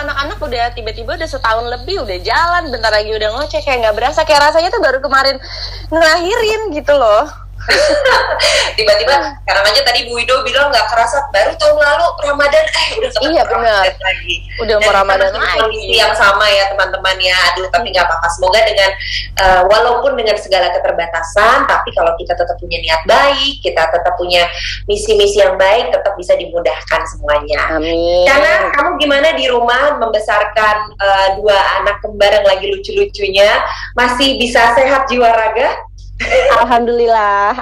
anak-anak udah tiba-tiba udah setahun lebih udah jalan, bentar lagi udah ngoceh, kayak nggak berasa, kayak rasanya tuh baru kemarin ngelahirin gitu loh. Tiba-tiba sekarang aja tadi Bu Wido bilang nggak kerasa baru tahun lalu Ramadan udah ketemu Ramadan lagi. Udah mau Ramadan lagi. Kondisi yang sama ya teman-teman ya. Aduh tapi nggak apa-apa. Semoga dengan walaupun dengan segala keterbatasan, tapi kalau kita tetap punya niat baik, kita tetap punya misi-misi yang baik, tetap bisa dimudahkan semuanya. Amin. Karena kamu gimana di rumah membesarkan 2 anak kembar yang lagi lucu-lucunya, masih bisa sehat jiwa raga? Alhamdulillah.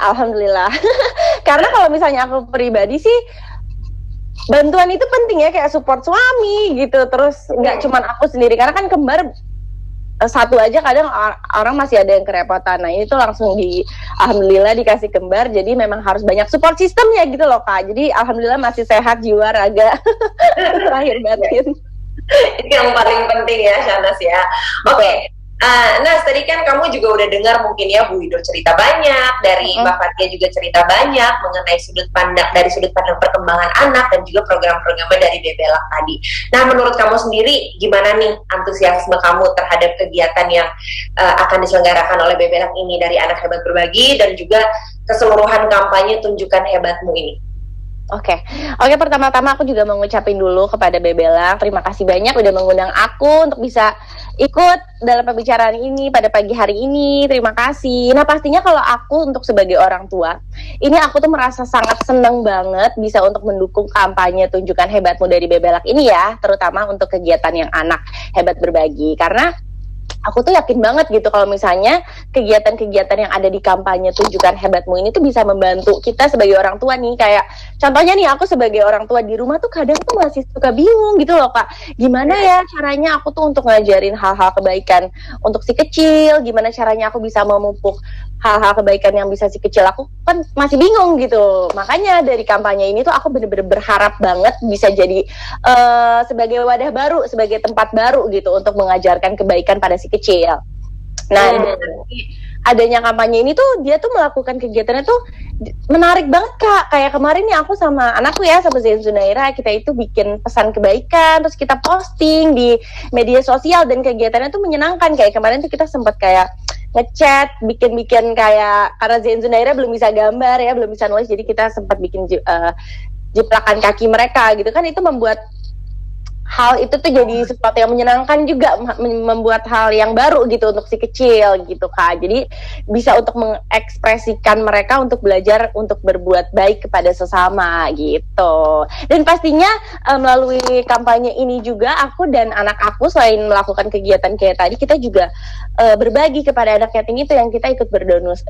Karena kalau misalnya aku pribadi sih, bantuan itu penting ya, kayak support suami gitu. Terus nggak cuman aku sendiri, karena kan kembar satu aja kadang orang masih ada yang kerepotan. Nah ini tuh langsung alhamdulillah dikasih kembar, jadi memang harus banyak support sistemnya gitu loh Kak. Jadi alhamdulillah masih sehat jiwa raga, lahir batin. Itu yang paling penting ya Shahnaz ya. Oke. Nah, tadi kan kamu juga udah dengar mungkin ya Bu Wido cerita banyak, dari Mbak Fathia juga cerita banyak mengenai sudut pandang perkembangan anak dan juga program-programnya dari Bebelak tadi. Nah, menurut kamu sendiri gimana nih antusiasme kamu terhadap kegiatan yang akan diselenggarakan oleh Bebelak ini, dari Anak Hebat Berbagi dan juga keseluruhan kampanye Tunjukkan Hebatmu ini? Oke, pertama-tama aku juga mau ngucapin dulu kepada Bebelak, terima kasih banyak udah mengundang aku untuk bisa ikut dalam pembicaraan ini pada pagi hari ini. Terima kasih. Nah pastinya kalau aku untuk sebagai orang tua, ini aku tuh merasa sangat senang banget bisa untuk mendukung kampanye Tunjukkan Hebatmu dari Bebelak ini ya, terutama untuk kegiatan yang Anak Hebat Berbagi. Karena aku tuh yakin banget gitu kalau misalnya kegiatan-kegiatan yang ada di kampanye Tunjukkan Hebatmu ini tuh bisa membantu kita sebagai orang tua nih. Kayak contohnya nih, aku sebagai orang tua di rumah tuh kadang tuh masih suka bingung gitu loh Kak, gimana ya caranya aku tuh untuk ngajarin hal-hal kebaikan untuk si kecil, gimana caranya aku bisa memupuk hal-hal kebaikan yang bisa si kecil, aku kan masih bingung gitu. Makanya dari kampanye ini tuh aku bener-bener berharap banget bisa jadi sebagai wadah baru, sebagai tempat baru gitu untuk mengajarkan kebaikan pada si kecil. Nah, adanya kampanye ini tuh dia tuh melakukan kegiatannya tuh menarik banget Kak. Kayak kemarin nih aku sama anakku ya, sama Zain Zunaira, kita itu bikin pesan kebaikan, terus kita posting di media sosial dan kegiatannya tuh menyenangkan. Kayak kemarin tuh kita sempat kayak ngechat, bikin kayak, karena Zain Zunaira belum bisa gambar ya, belum bisa nulis, jadi kita sempat bikin jiplakan kaki mereka gitu kan. Itu membuat hal itu tuh jadi sesuatu yang menyenangkan juga, membuat hal yang baru gitu untuk si kecil gitu Kak. Jadi bisa untuk mengekspresikan mereka untuk belajar untuk berbuat baik kepada sesama gitu. Dan pastinya melalui kampanye ini juga aku dan anak aku selain melakukan kegiatan kayak tadi, kita juga berbagi kepada anak yatim itu, yang kita ikut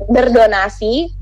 berdonasi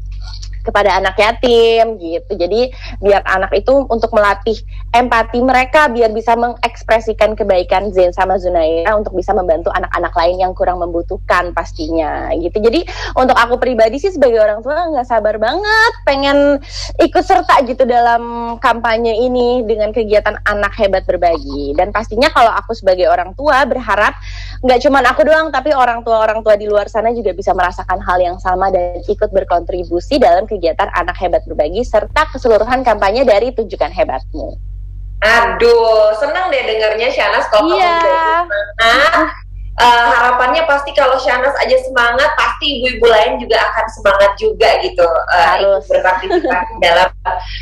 kepada anak yatim gitu. Jadi biar anak itu untuk melatih empati mereka, biar bisa mengekspresikan kebaikan Zain sama Zunaira untuk bisa membantu anak-anak lain yang kurang membutuhkan pastinya gitu. Jadi untuk aku pribadi sih sebagai orang tua nggak sabar banget pengen ikut serta gitu dalam kampanye ini dengan kegiatan Anak Hebat Berbagi. Dan pastinya kalau aku sebagai orang tua berharap nggak cuma aku doang, tapi orang tua di luar sana juga bisa merasakan hal yang sama dan ikut berkontribusi dalam kegiatan Anak Hebat Berbagi serta keseluruhan kampanye dari Tunjukkan Hebatmu. Aduh, senang deh dengarnya Shahnaz kalau kamu semangat. Harapannya pasti kalau Shahnaz aja semangat, pasti ibu-ibu lain juga akan semangat juga gitu, harus berpartisipasi dalam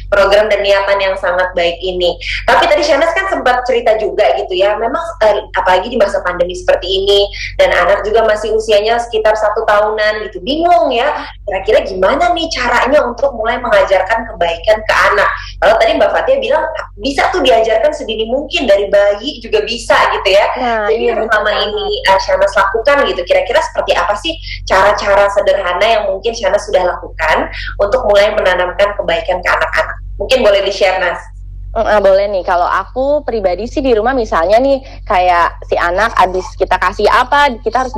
program dan niatan yang sangat baik ini. Tapi tadi Shahnaz kan sempat cerita juga gitu ya, memang apalagi di masa pandemi seperti ini dan anak juga masih usianya sekitar 1 tahunan gitu, bingung ya kira-kira gimana nih caranya untuk mulai mengajarkan kebaikan ke anak. Kalau tadi Mbak Fathia bilang bisa tuh diajarkan sedini mungkin, dari bayi juga bisa gitu ya. Nah, jadi pertama ini Shahnaz lakukan gitu, kira-kira seperti apa sih cara-cara sederhana yang mungkin Shahnaz sudah lakukan untuk mulai menanamkan kebaikan ke anak-anak? Mungkin boleh di-share, Nas. Boleh nih, kalau aku pribadi sih di rumah misalnya nih, kayak si anak abis kita kasih apa, kita harus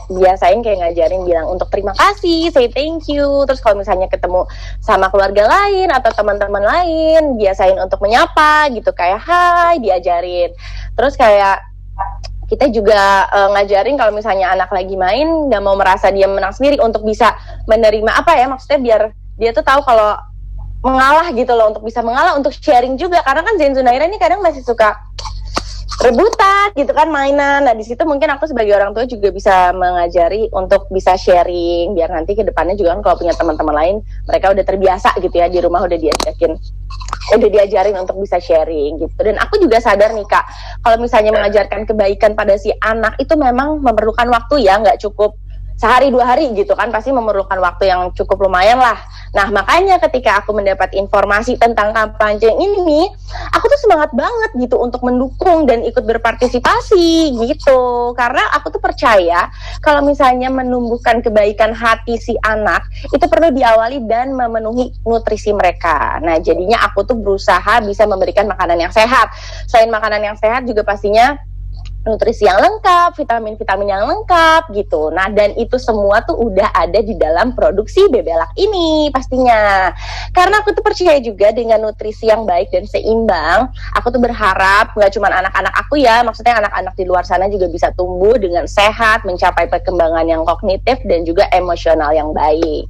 biasain kayak ngajarin bilang untuk terima kasih, say thank you. Terus kalau misalnya ketemu sama keluarga lain atau teman-teman lain, biasain untuk menyapa gitu, kayak hai, diajarin. Terus kayak kita juga ngajarin kalau misalnya anak lagi main nggak mau merasa dia menang sendiri, untuk bisa menerima apa ya, maksudnya biar dia tuh tahu kalau mengalah gitu loh, untuk bisa mengalah, untuk sharing juga. Karena kan Zain Zunaira ini kadang masih suka rebutan gitu kan, mainan. Nah di situ mungkin aku sebagai orang tua juga bisa mengajari untuk bisa sharing, biar nanti ke depannya juga kan kalau punya teman-teman lain, mereka udah terbiasa gitu ya, di rumah udah diajarin untuk bisa sharing gitu. Dan aku juga sadar nih Kak, kalau misalnya mengajarkan kebaikan pada si anak itu memang memerlukan waktu ya, nggak cukup sehari 2 hari gitu kan, pasti memerlukan waktu yang cukup lumayan lah. Nah makanya ketika aku mendapat informasi tentang kampanye ini nih, aku tuh semangat banget gitu untuk mendukung dan ikut berpartisipasi gitu, karena aku tuh percaya kalau misalnya menumbuhkan kebaikan hati si anak itu perlu diawali dan memenuhi nutrisi mereka. Nah jadinya aku tuh berusaha bisa memberikan makanan yang sehat. Selain makanan yang sehat juga pastinya nutrisi yang lengkap, vitamin-vitamin yang lengkap gitu. Nah, dan itu semua tuh udah ada di dalam produksi Bebelak ini pastinya. Karena aku tuh percaya juga dengan nutrisi yang baik dan seimbang, aku tuh berharap nggak cuma anak-anak aku ya, maksudnya anak-anak di luar sana juga bisa tumbuh dengan sehat, mencapai perkembangan yang kognitif dan juga emosional yang baik.